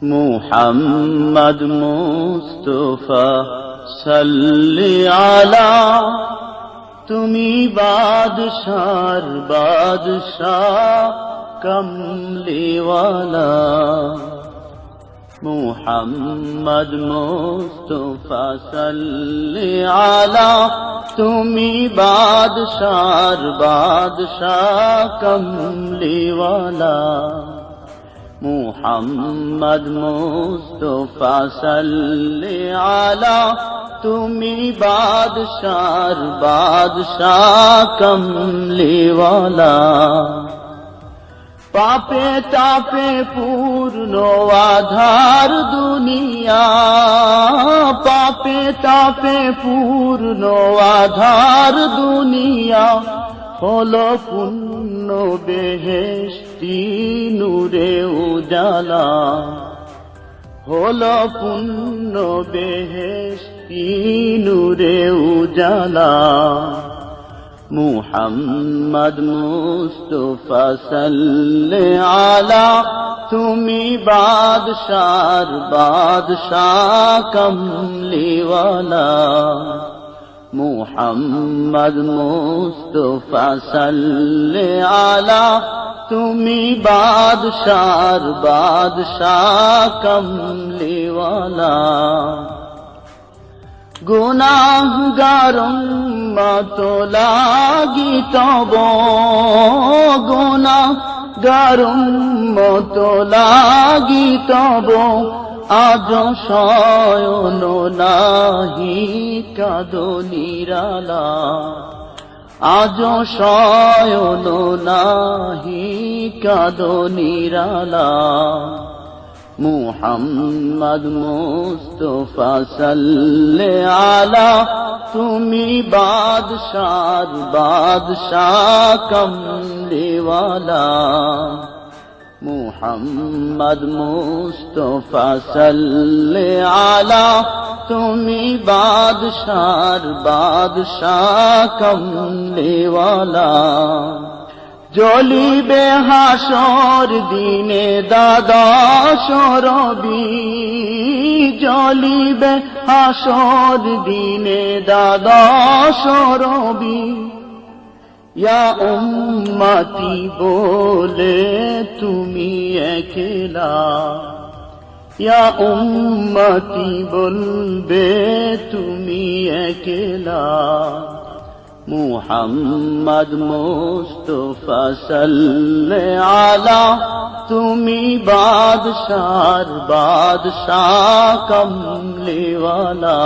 মুহাম্মদ মুস্তাফা সাল্লি আলা, তুমি বাদশার বাদশাহ কমলিওয়ালা। মুহাম্মদ মুস্তাফা সাল্লি আলা, তুমি বাদশার বাদশাহ কমলিওয়ালা। মুহাম্মদ মুস্তাফা সাল্লি আলা, তুমি বাদশার বাদশাহ কমলিওয়ালা। পাপে তাপে পূর্ণ আধার দুনিয়া, পাপে তাপে পূর্ণ আধার দুনিয়া, হলো পূর্ণ বেহেশতি নূরে উজালা, হলো পূর্ণ বেহেশতি নূরে উজালা। মুহাম্মদ মুস্তাফা সাল্লি আলা, তুমি বাদশার বাদশাহ কমলিওয়ালা। মুহাম্মদ মুস্তাফা সাল্লি আলা, তুমি বাদশার বাদশাহ কমলিওয়ালা। গুনাহগার উম্মত লাগি তব, গুনাহগার উম্মত লাগি তব, আজ শয়ন নাহি কাঁদো নিরালা, আজ শয়ন নাহি কাঁদো নিরালা। মুহাম্মদ মুস্তাফা সাল্লি আলা, তুমি বাদশার বাদশাহ কমলিওয়ালা। মুহাম্মদ মুস্তাফা সাল্লি আলা, তুমি বাদশার বাদশাহ কমলিওয়ালা। জ্বলিবে হাসর দিনে দ্বাদশ রবি, জ্বলিবে হাসর দিনে দ্বাদশ রবি। ইয়া উম্মতি বলে তুমি একলা, ইয়া উম্মতি বলবে তুমি একলা। মুহাম্মদ মুস্তাফা সাল্লি আলা, তুমি বাদশার বাদশাহ কমলিওয়ালা।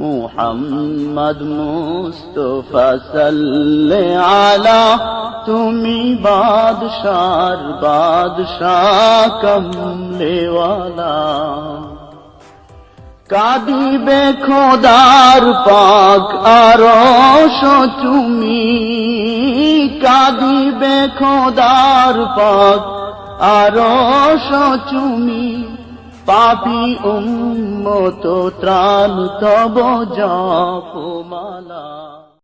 মুহাম্মদ মুস্তাফা সাল্লি আলা, তুমি বাদশার বাদশাহ কমলিওয়ালা। কাঁদিবে খোদার পাক আরশ চুমি, কাঁদিবে খোদার পাক আরশ চুমি। পাপী উম্মত ত্রাণ তব জপমালা।